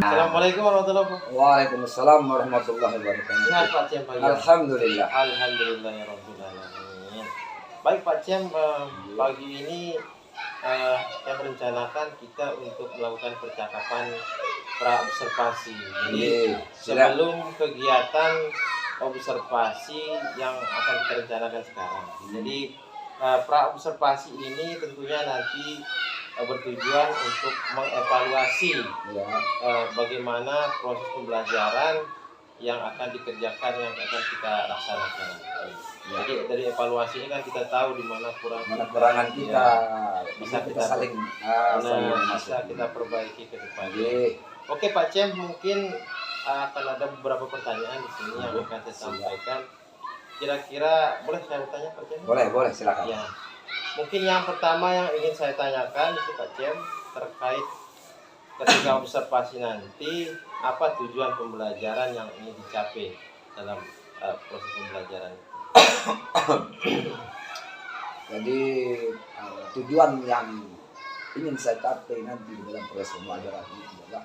Assalamualaikum warahmatullahi wabarakatuh. Waalaikumsalam warahmatullahi wabarakatuh. Sehat Pak Cem pagi. Alhamdulillah. Alhamdulillah ya rabbil alamin. Baik Pak Cem, pagi ini saya merencanakan kita untuk melakukan percakapan pra-observasi. Jadi sebelum kegiatan observasi yang akan kita rencanakan sekarang. Jadi pra-observasi ini tentunya nanti bertujuan untuk mengevaluasi bagaimana proses pembelajaran yang akan dikerjakan, yang akan kita laksanakan. Jadi dari evaluasi ini kan kita tahu di mana kekurangan kita, bisa kita saling bisa kita perbaiki ke depan. Oke Pak Cem, mungkin akan ada beberapa pertanyaan di sini yang akan saya sampaikan. Kira-kira boleh saya bertanya Pak Cem? Boleh silakan. Ya. Mungkin yang pertama yang ingin saya tanyakan itu Pak Cem terkait ketika observasi nanti, apa tujuan pembelajaran yang ingin dicapai dalam proses pembelajaran itu? Jadi tujuan yang ingin saya capai nanti dalam proses pembelajaran ini adalah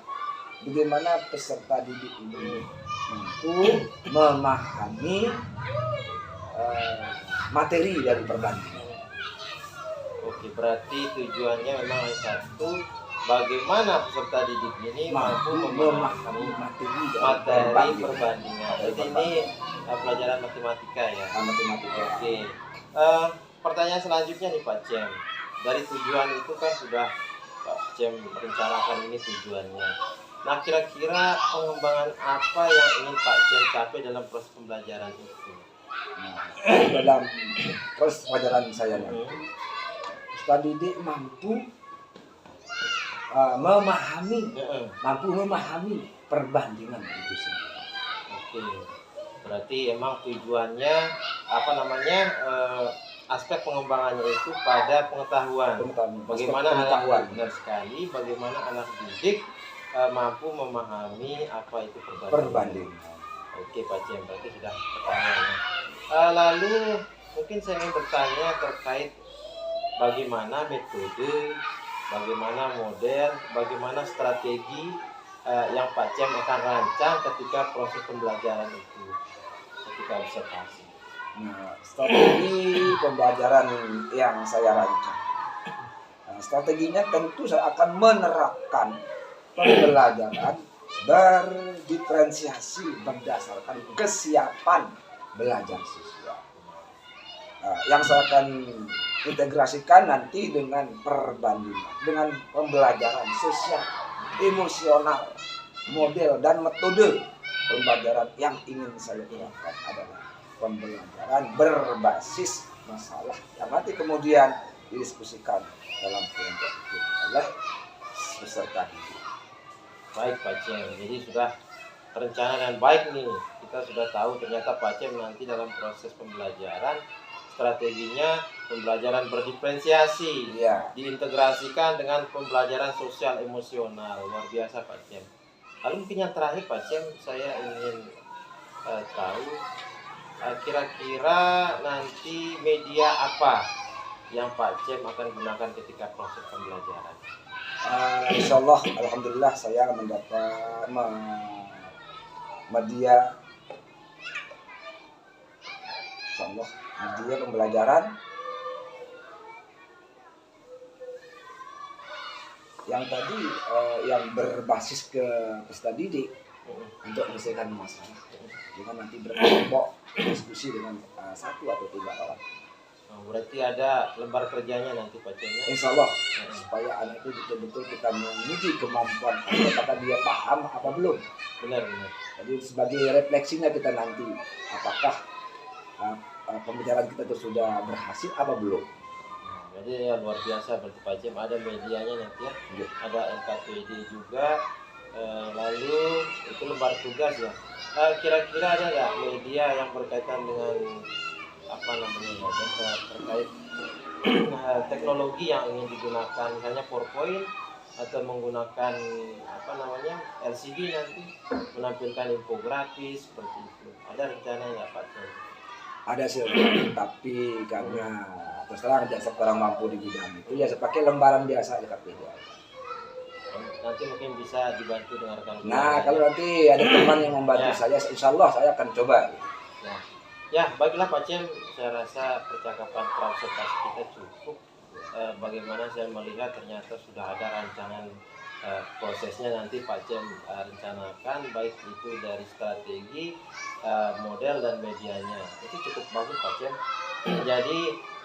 bagaimana peserta didik ini mampu memahami materi dari perbandingan. Oke, berarti tujuannya memang satu, bagaimana peserta didik ini mampu memahami materi perbandingan. Jadi ini pelajaran matematika ya. Matematika. Oke. Pertanyaan selanjutnya nih Pak Cem. Dari tujuan itu kan sudah Pak Cem merencanakan ini tujuannya. Nah, kira-kira pengembangan apa yang ingin Pak Cem capai dalam proses pembelajaran itu? Dalam proses pembelajaran saya nanti, peserta didik mampu memahami perbandingan itu sendiri. Oke, berarti emang tujuannya aspek pengembangannya itu pada pengetahuan. Bagaimana anak benar sekali, bagaimana anak didik mampu memahami apa itu perbandingan. Oke Pak Cem, berarti sudah pertanyaannya. Lalu mungkin saya ingin bertanya terkait bagaimana metode, bagaimana model, bagaimana strategi yang Pak Cem akan rancang ketika proses pembelajaran itu, ketika observasi. Nah, strategi pembelajaran yang saya rancang, strateginya tentu saya akan menerapkan pembelajaran berdiferensiasi berdasarkan kesiapan belajar siswa. Yang saya akan integrasikan nanti dengan perbandingan, dengan pembelajaran sosial, emosional, model dan metode pembelajaran yang ingin saya terapkan adalah pembelajaran berbasis masalah yang nanti kemudian didiskusikan dalam kelompok itu oleh peserta didik. Baik Pak Cem, jadi sudah terencana dengan baik nih. Kita sudah tahu ternyata Pak Cem nanti dalam proses pembelajaran strateginya pembelajaran berdiferensiasi, diintegrasikan dengan pembelajaran sosial emosional. Luar biasa Pak Cem. Lalu mungkin yang terakhir Pak Cem, saya ingin tahu kira-kira nanti media apa yang Pak Cem akan gunakan ketika proses pembelajaran? Insya Allah, alhamdulillah saya mendapat media pembelajaran yang tadi yang berbasis ke peserta didik untuk menyelesaikan masalah dengan nanti berkelompok diskusi dengan satu atau tiga orang. Berarti ada lembar kerjanya nanti Pak Cem ya? Insya Allah, supaya anak itu betul-betul kita menguji kemampuan apakah dia paham apa belum. Benar. Jadi sebagai refleksinya kita nanti apakah pembicaraan kita itu sudah berhasil apa belum. Jadi ya luar biasa berarti Pak Cem, ada medianya nanti ya. Ada LKPD juga. Lalu itu lembar tugas ya. Kira-kira ada nggak media yang berkaitan dengan terkait teknologi yang ingin digunakan, misalnya PowerPoint atau menggunakan LCD nanti menampilkan infografis seperti itu. Ada rencana nggak Pak Cem? Ada sih, tapi karena terus terang tidak seorang mampu di bidang itu ya saya pakai lembaran biasa LKPD. Nanti mungkin bisa dibantu dengan rekan. Nah, kalau nanti ada teman yang membantu saya, insya Allah saya akan coba. Ya, baiklah Pak Cem, saya rasa percakapan praobservasi kita cukup. Bagaimana saya melihat ternyata sudah ada rancangan prosesnya nanti Pak Cem rencanakan, baik itu dari strategi, model dan medianya. Itu cukup bagus Pak Cem. Jadi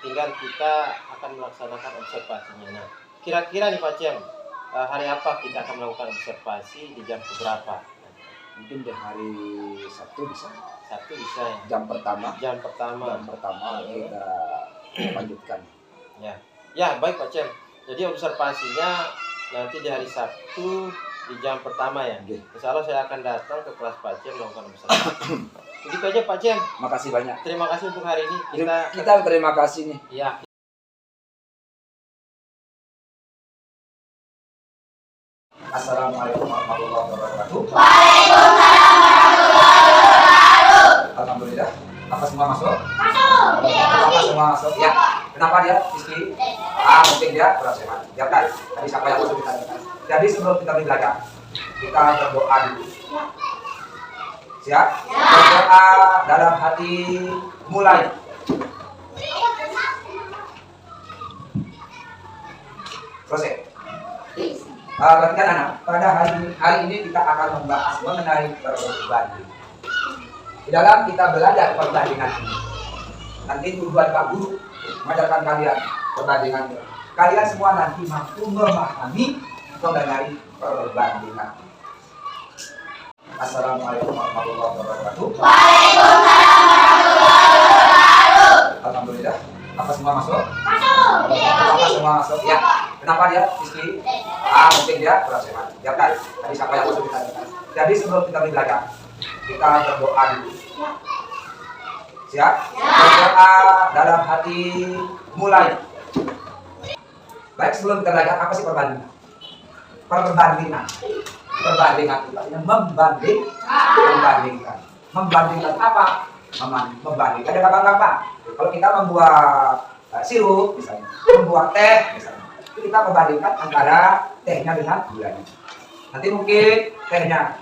tinggal kita akan melaksanakan observasinya. Nah, kira-kira nih Pak Cem, hari apa kita akan melakukan observasi, di jam berapa? Mungkin di hari Sabtu bisa. Sabtu bisa ya? Jam pertama Jam pertama kita lanjutkan. Ya, baik Pak Cem. Jadi observasinya nanti di hari Sabtu di jam pertama ya. Insya Allah saya akan datang ke kelas Pak Cem melakukan observasi. Begitu aja Pak Cem. Makasih banyak. Terima kasih untuk hari ini. Kita terima kasih nih. Ya. Assalamualaikum warahmatullahi wabarakatuh. Waalaikumsalam warahmatullahi wabarakatuh. Alhamdulillah. Apa semua masuk? Masuk. Apa semua masuk? Ya. Kenapa dia? Istri? Mungkin dia kurang sehat. Biarkan. Tadi siapa yang masuk kita lihat. Jadi sebelum kita belajar, kita berdoa dulu. Siap? Berdoa dalam hati, mulai. Selesai. Perhatikan anak, pada hari ini kita akan membahas mengenai perbandingan. Di dalam kita belajar perbandingan ini, nanti tujuan Pak Guru mengajarkan kalian perbandingan. Kalian semua nanti mampu memahami mengenai perbandingan. Assalamualaikum warahmatullahi wabarakatuh. Waalaikumsalam warahmatullahi wabarakatuh. Alhamdulillah. Apa semua masuk? Masuk. Apa semua masuk? Ya. Kenapa dia? Istri? Mungkin dia kurang sehat. Biarkan. Tadi siapa yang masuk kita lihat. Jadi sebelum kita belajar, kita berdoa dulu. Siap? Berdoa dalam hati, mulai. Baik, sebelum kita belajar, apa sih perbandingan? Perbandingan itu artinya membandingkan. Membandingkan apa? Membandingkan dengan apa? Kalau kita membuat sirup misalnya, membuat teh misalnya, itu kita membandingkan antara tehnya dengan gulanya. Nanti mungkin tehnya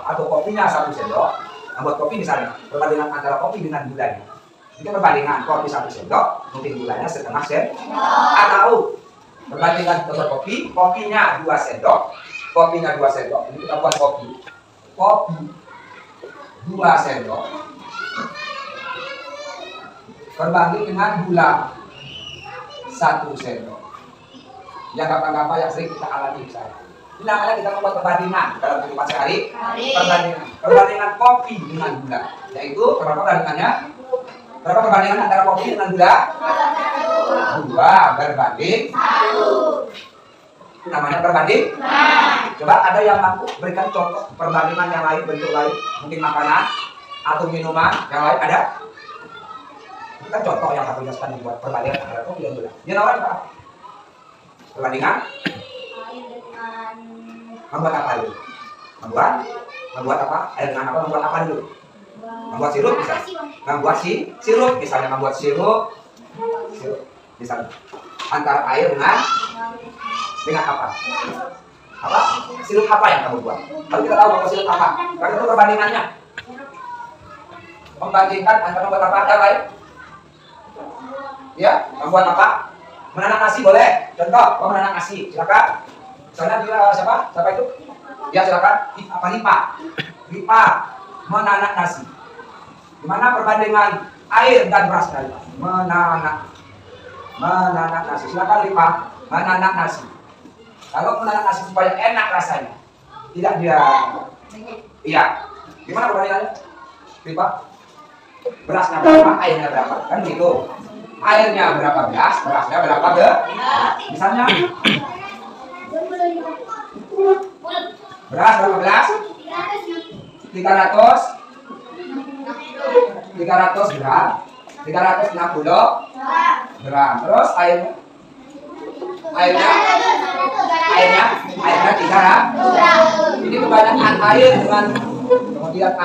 atau kopinya 1 sendok, membuat kopi misalnya, perbandingan antara kopi dengan gulanya. Itu perbandingan kopi 1 sendok, mungkin gulanya setengah sendok. Atau perbandingan untuk kopi, kopinya 2 sendok, kopinya 2 sendok. Ini kita buat kopi 2 sendok. Berbanding dengan gula 1 sendok. Yang gampang-gampang yang sering kita alami misalnya. Ini namanya kita membuat perbandingan dalam kehidupan sehari. Perbandingan kopi dengan gula. Yaitu berapa perbandingannya? Berapa perbandingan antara kopi dengan gula? 2 berbanding 1. Itu namanya perbanding. Coba ada yang mampu berikan contoh perbandingan yang lain, bentuk lain, mungkin makanan atau minuman yang lain ada? Kita contoh yang aku jelaskan dibuat perbandingan antara kopi dan gula. Dia namanya apa? Perbandingan membuat apa dulu? Membuat apa? Air dengan apa? Membuat apa dulu? Membuat sirup misalnya. Membuat sirup misalnya. Antara air dengan apa? Apa? Sirup apa yang kamu buat? Kalau kita tahu bahwa sirup apa? Karena itu perbandingannya. Membandingkan antara membuat apa yang lain. Ya, membuat apa? Menanak nasi boleh. Contoh, menanak nasi, silakan. Misalnya dia siapa? Siapa itu? Ya silakan. Lipa. Menanak nasi. Gimana perbandingan air dan beras tadi? Menanak nasi. Silakan Lipa. Menanak nasi. Kalau menanak nasi supaya enak rasanya, tidak dia. Iya. Gimana perbandingannya? Lipa. Berasnya berapa? Airnya berapa? Kan gitu. Airnya berapa gelas, berasnya berapa misalnya beras berapa gelas? 300 gram, 360 gram. Terus airnya 3 gram. Ini kebanyakan air dengan kemudian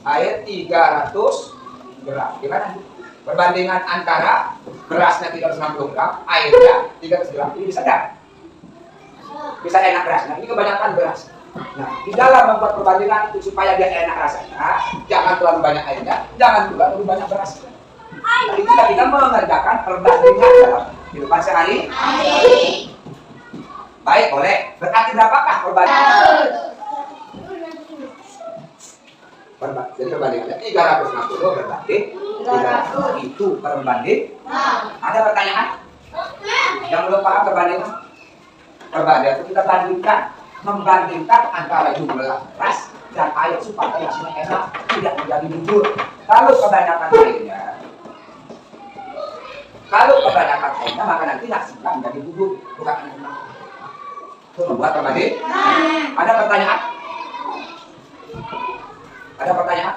air 300 gram. Gimana? Perbandingan antara berasnya 360 gram, airnya 300 gram. Ini bisa enggak? bisa enak rasanya. Ini kebanyakan beras. Nah, di dalam membuat perbandingan itu supaya dia enak rasanya, jangan terlalu banyak airnya, jangan juga terlalu banyak berasnya. Nah, itu kita mengerjakan perbandingan dalam kehidupan sehari. Baik, boleh. Berarti berapakah perbandingan? Jadi perbandingannya 360 berbanding 300. Itu perbanding. Ada pertanyaan? Yang belum paham perbandingan? Perbandingan itu kita bandingkan, membandingkan antara jumlah beras dan air supaya isinya enak, tidak menjadi bubur. Kalau kebanyakan airnya, maka nanti nasinya menjadi bubur, bukan enak. Itu membuat perbanding. Ada pertanyaan? Ada pertanyaan?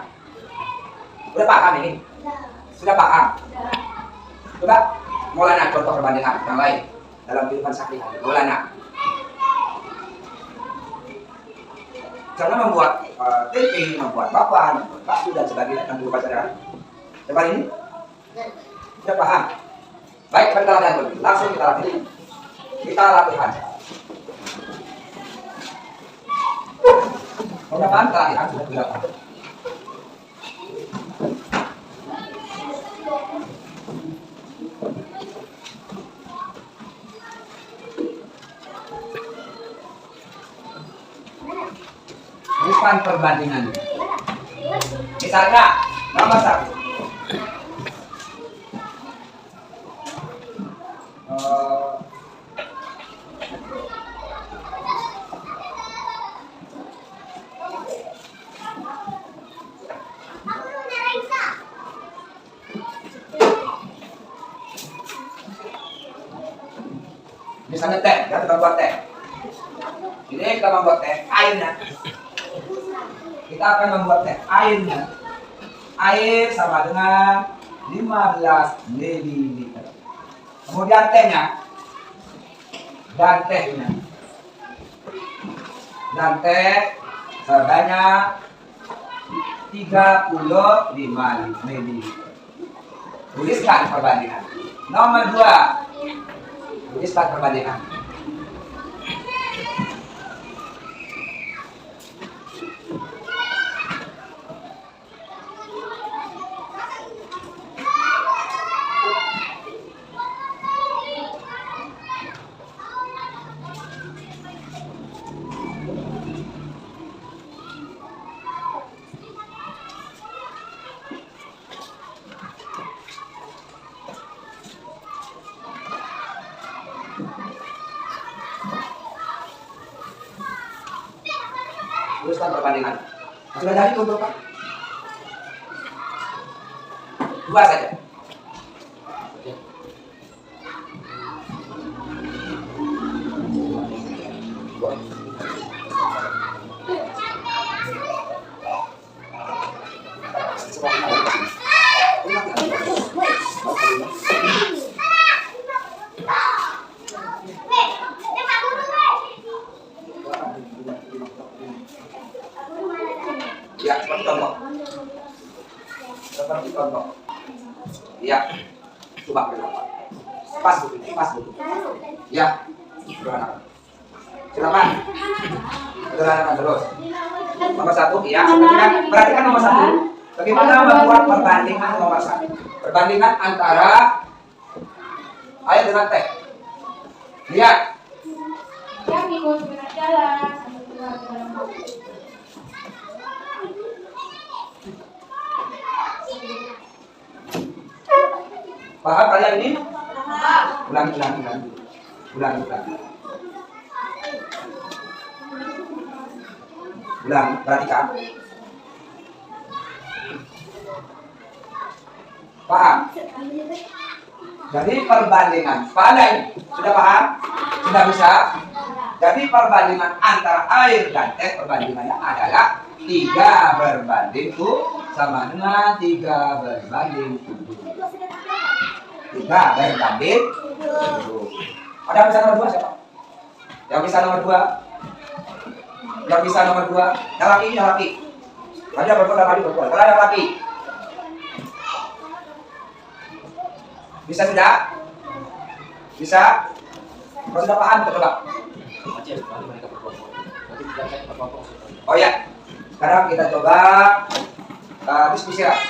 Sudah paham ini? Sudah paham? Coba Maulana contoh perbandingan yang lain dalam kehidupan sehari-hari. Maulana. Karena membuat tempe, membuat bakwan, membuat bakso dan sebagainya dalam kehidupan sehari-hari. Coba ini? Sudah paham? Baik, kita latihan dulu. Langsung kita latihan. Kita latihan. Sudah paham? Kita latihan. Sudah paham. Bukan perbandingan. Misalnya nomor 1. Misalnya teh, kita membuat teh. Ini kita membuat teh, airnya. Kita akan membuat teh, airnya. Air sama dengan 15 ml. Kemudian tehnya dan tehnya. Dan teh sebanyak 35 ml. Tuliskan perbandingan. Nomor 2. Tuliskan perbandingan. Tuliskan perbandingan. Sudah jadi untuk Pak? 2 saja. Ya, seperti contoh. Seperti contoh. Ya, coba berapa? Pas betul, pas betul. Ya, sederhana. Silakan. Sederhana terus. Nomor 1, ya. Perhatikan nomor 1. Bagaimana membuat perbandingan nomor 1? Perbandingan antara air dengan teh. Lihat. Yang ikut jalan. Paham kalian ini? Paham. Ulang. Ulang, perhatikan. Paham? Jadi perbandingan pada ini sudah paham? Sudah bisa? Jadi perbandingan antara air dan teh perbandingannya adalah 3 berbanding 7 sama dengan 3 berbanding 7. 3 berbanding 7. Ada yang bisa nomor 2 siapa? Yang bisa nomor 2? Yang bisa nomor 2? Yang laki. Ada berbuat. Kalau yang laki. Bisa tidak? Bisa? Kalau sudah paham, kita coba. saya potong. Oh ya, sekarang kita coba diskusi lah.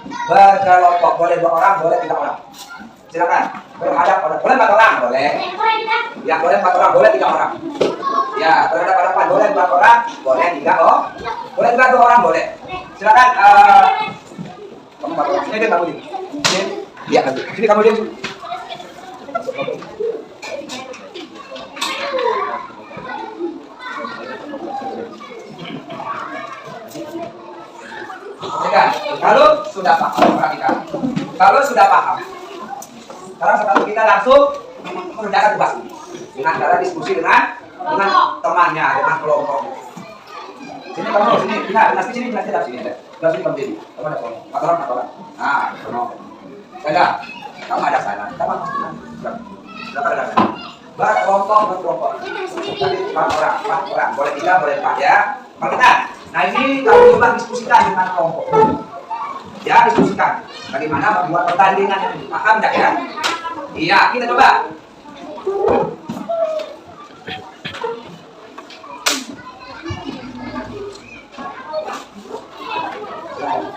Berkelompok, boleh 2 orang, boleh 3 orang. Silakan. Berhadap orang, boleh 4 orang, boleh. Ya, boleh 4 orang, boleh 3 orang. Ya, berhadapan boleh 4 orang, boleh 3 oh. Boleh juga 2 orang, boleh. Silakan. Kamu 4 orang. Sini deh kamu di. Sini. Iya, nanti. Sini kamu di. Kalau sudah paham, perhatikan. Kalau sudah paham, sekarang kita langsung mengerjakan tugas ini dengan cara diskusi dengan temannya, dengan kelompok. Sini kamu, sini, nanti sini, sini kamu sini. Kamu ada kelompok, 4 orang. Nah, sudah. Kamu ada sana, kamu ada sana. Berkelompok. Jadi 4 orang, boleh 3, boleh 4 ya. Perhatikan. Nah ini kamu coba diskusikan dengan kelompok. Ya, diskusikan. Bagaimana membuat perbandingan ini? Paham tidak ya? Iya, kita coba.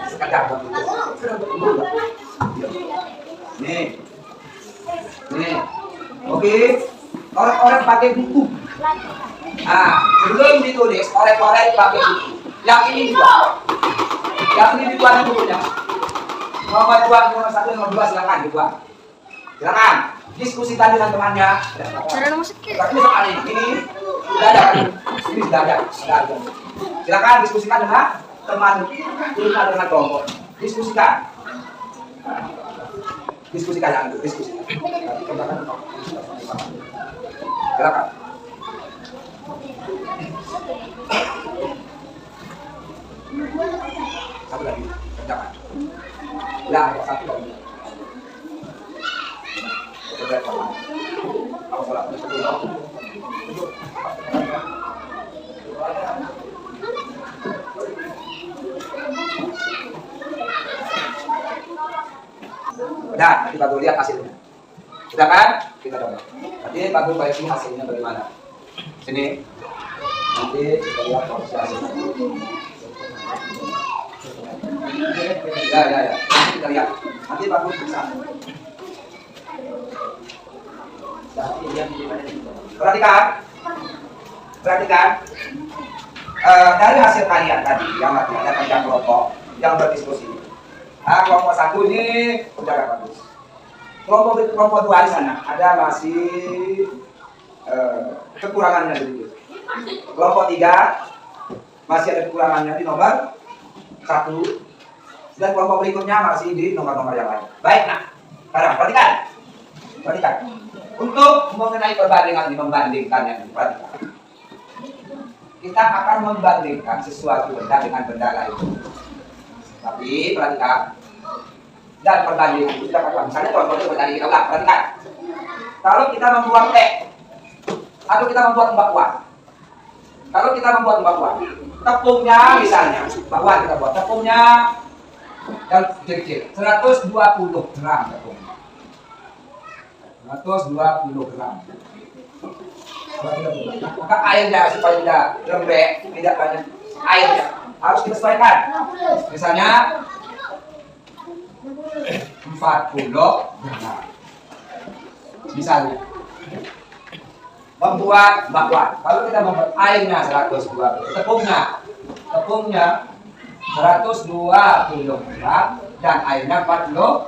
Sekadar. Nih. Oke. Orang-orang pakai buku. Nah, sebelum ditulis, oleh-oleh pakai buku. Yang ini dibuat bukunya. Nomor 2, nomor 1, nomor 2 silakan dibuat. Silakan diskusikan dengan temannya. Tapi soal ini sudah ada. Ini sudah ada. Silakan diskusikan dengan teman, dengan kelompok. Diskusikan yang itu, diskusikan. Silakan. Satu lagi, kerjakan. Ya, satu lagi. Aku salah. Udah, nanti Pak Guru lihat hasilnya. Sudah kan? Kita coba. Nanti Pak Guru balik hasilnya bagaimana. Sini. Nanti kita lihat proses hasilnya. Ya. Kita lihat. Nanti Pak Guru bisa. Perhatikan. Dari hasil kalian tadi yang ada kerja kelompok yang berdiskusi. Nah, kelompok 1 ini udah bagus. Kelompok 2 di sana ada masih kekurangannya sedikit. Kelompok 3 masih ada kekurangannya di nomor 1. Dan kelompok berikutnya masih di nomor-nomor yang lain. Baik, nah, sekarang perhatikan. Untuk mengenai perbandingan ini, membandingkannya, perhatikan. Kita akan membandingkan sesuatu benda dengan benda lain. Tapi perhatikan. Dan perbandingan itu kita akan, misalnya contohnya tadi kita ulang, perhatikan. Kalau kita membuat teh, atau kita membuat bakwan. Kalau kita membuat bakwan, tepungnya misalnya, bakwan kita buat tepungnya yang kecil-kecil, 120 gram tepung. 120 gram. Maka airnya supaya tidak lembek, tidak banyak airnya, harus kita sesuaikan. Misalnya 40 gram. Misalnya membuat bakwan. Kalau kita membuat airnya 120, tepungnya 120 gram dan airnya 40 gram.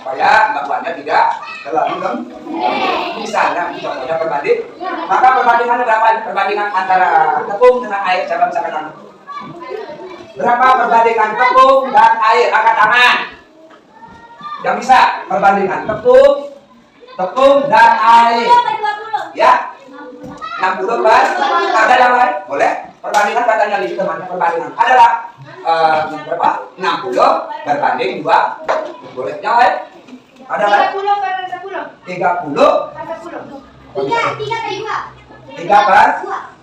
Supaya bakwannya tidak terlalu lembek. Misalnya contohnya perbanding, maka perbandingannya berapa? Perbandingan antara tepung dengan air. Coba misalkan tangan. Berapa perbandingan tepung dan air? Angkat tangan. Yang bisa perbandingan tepung dan air. Ya. 60 pas. Ada yang lain? Boleh. Perbandingan katanya di temannya perbandingan adalah berapa? 60 berbanding 2. Boleh. Yang lain? Ada lain? 30 per 10. 3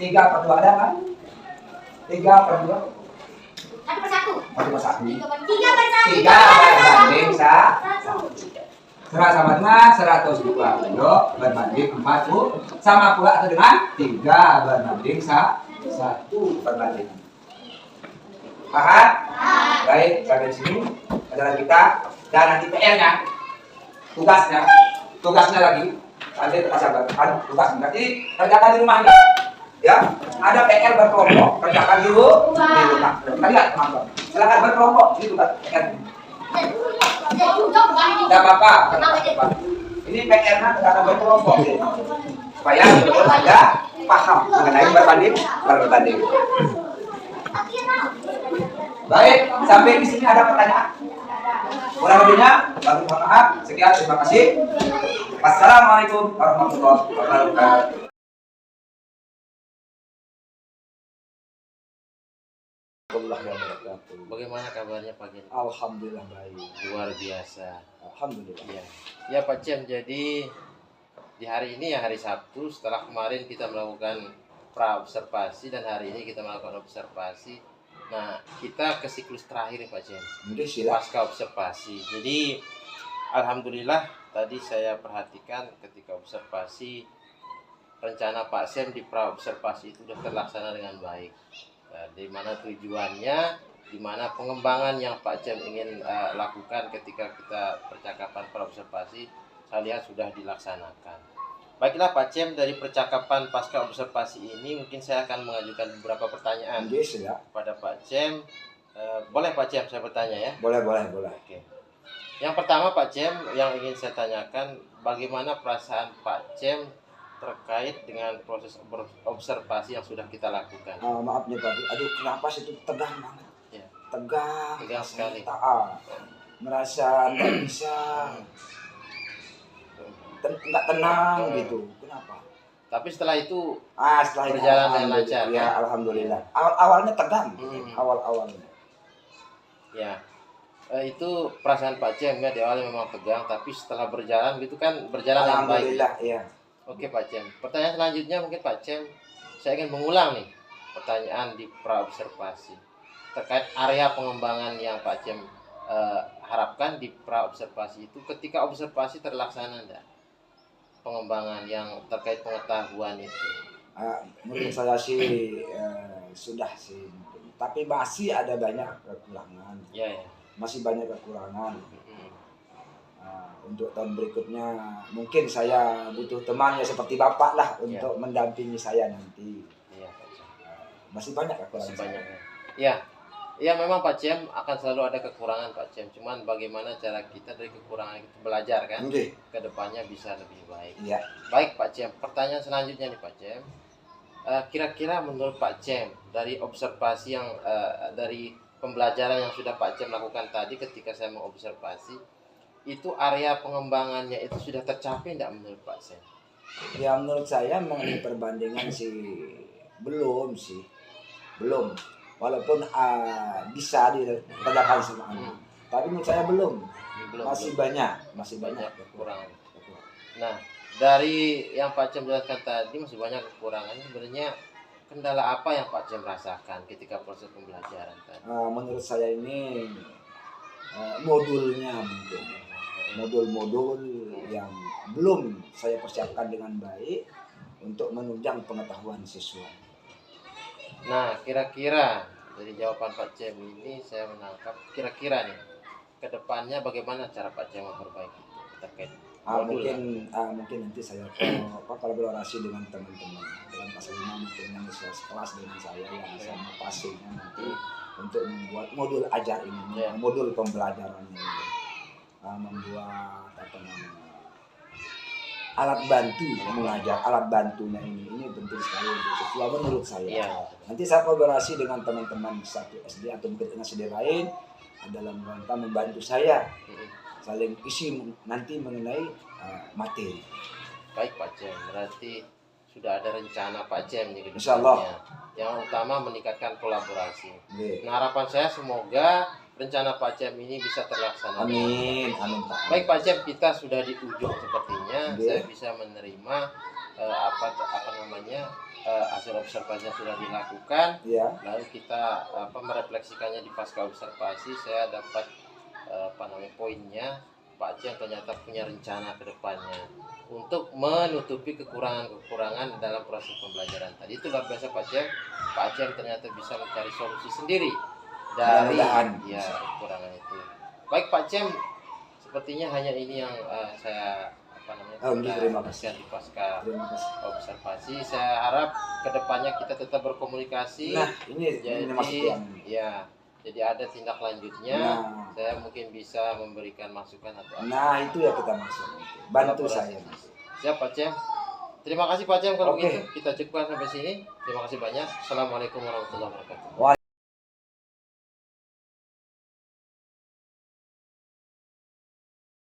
per 2 ada kan? 3 per 2. 1 per 1. 3 berbanding 1. Serat sama dengan 102 kilo berbanding 40 sama pula atau dengan 3 berbanding 1 berbanding. Paham? Baik, sampai di sini adalah kita dan nanti PR-nya, tugasnya lagi. Nanti kita sabarkan tugasnya. Nanti kerjakan di rumahnya. Ya, ada PR berkelompok, kerjakan dulu di rumah. Kita lihat teman-teman. Silakan berkelompok ini tugas PR. Tidak apa-apa. Ini PR-nya kerjakan berkelompok supaya Anda paham mengenai berbanding. Baik, sampai di sini ada pertanyaan? Kurang lebihnya, mohon maaf. Sekian, terima kasih. Wassalamualaikum warahmatullahi wabarakatuh. Bagaimana kabarnya pagi ini? Alhamdulillah baik. Luar biasa. Alhamdulillah. Ya, ya Pak Cem. Jadi di hari ini ya hari Sabtu. Setelah kemarin kita melakukan pra observasi dan hari ini kita melakukan observasi. Nah, kita ke siklus terakhir ya Pak Cem. Pasca observasi. Jadi alhamdulillah tadi saya perhatikan ketika observasi rencana Pak Sem di pra observasi itu sudah terlaksana dengan baik. Nah, di mana tujuannya, di mana pengembangan yang Pak Cem ingin lakukan ketika kita percakapan pra observasi, saya lihat sudah dilaksanakan. Baiklah Pak Cem, dari percakapan pasca observasi ini mungkin saya akan mengajukan beberapa pertanyaan kepada Pak Cem. Boleh Pak Cem saya bertanya ya? Boleh. Oke. Yang pertama Pak Cem, yang ingin saya tanyakan, bagaimana perasaan Pak Cem terkait dengan proses observasi yang sudah kita lakukan? Maaf nih Pak, aduh kenapa sih itu tegang banget? Ya. Tegang Sekali. Merasa nggak bisa, nggak tenang gitu. Kenapa? Tapi setelah itu setelah itu berjalan dengan lancar. Ya, alhamdulillah. Awalnya tegang, awalnya. Ya, itu perasaan Pak Cem ya, di awal memang tegang, tapi setelah berjalan gitu kan berjalan dengan baik. Alhamdulillah, ya. Oke Pak Cem. Pertanyaan selanjutnya mungkin Pak Cem, saya ingin mengulang nih pertanyaan di pra observasi terkait area pengembangan yang Pak Cem harapkan di pra observasi itu. Ketika observasi terlaksana enggak pengembangan yang terkait pengetahuan itu? Menurut saya sih sudah sih, tapi masih ada banyak kekurangan. Ya. Masih banyak kekurangan. Untuk tahun berikutnya mungkin saya butuh teman ya seperti Bapak lah untuk mendampingi saya nanti. Iya Pak Cem. Masih banyak kekurangan. Masih banyak ya. Ya memang Pak Cem akan selalu ada kekurangan Pak Cem. Cuman bagaimana cara kita dari kekurangan itu belajar kan? Kedepannya bisa lebih baik. Iya. Baik Pak Cem. Pertanyaan selanjutnya nih Pak Cem. Kira-kira menurut Pak Cem dari observasi yang dari pembelajaran yang sudah Pak Cem lakukan tadi ketika saya mengobservasi, itu area pengembangannya itu sudah tercapai tidak menurut Pak Cem? Ya menurut saya mengenai perbandingan sih belum. Walaupun bisa dikerjakan sama anak, tapi menurut saya belum. Masih banyak kekurangan. Nah, dari yang Pak Cem jelaskan tadi masih banyak kekurangan. Sebenarnya kendala apa yang Pak Cem rasakan ketika proses pembelajaran tadi? Menurut saya ini modulnya mungkin. Modul-modul yang belum saya persiapkan dengan baik untuk menunjang pengetahuan siswa. Nah, kira-kira dari jawaban Pak Cem ini saya menangkap kira-kira nih kedepannya bagaimana cara Pak Cem memperbaiki itu terkait mungkin nanti saya kolaborasi dengan teman-teman dalam kelas 5 mungkin yang sekelas dengan saya yang sama pastinya nanti untuk membuat modul ajar ini, modul pembelajaran ini. Membuat alat bantu mengajar, alat bantunya ini penting sekali untuk siswa menurut saya. Nanti saya kolaborasi dengan teman-teman satu SD atau mungkin SD lain dalam rangka membantu saya saling isi nanti mengenai materi. Baik Pak Cem, berarti sudah ada rencana Pak Cem nih ke Insya Allah. Yang utama meningkatkan kolaborasi. Nah, harapan saya semoga rencana Pak Cem ini bisa terlaksana. Amin Pak. Baik Pak Cem, kita sudah di ujung sepertinya. Saya bisa menerima hasil observasi yang sudah dilakukan. Lalu kita merefleksikannya di pasca observasi. Saya dapat poinnya. Pak Cem ternyata punya rencana ke depannya untuk menutupi kekurangan-kekurangan dalam proses pembelajaran tadi. Itu luar biasa Pak Cem. Pak Cem ternyata bisa mencari solusi sendiri dari ya kekurangan itu. Baik Pak Cem, sepertinya hanya ini yang saya terima kasih. di pasca Terima kasih. observasi. Saya harap kedepannya kita tetap berkomunikasi. Nah, ini maksud yang ya, jadi ada tindak lanjutnya. Nah. Saya mungkin bisa memberikan masukan atau apa. Nah, itu ya kita maksud. Bantu saya. Siap Pak Cem. Terima kasih Pak Cem kalau Oke. begitu. Kita cukupkan sampai sini. Terima kasih banyak. Assalamualaikum warahmatullahi wabarakatuh.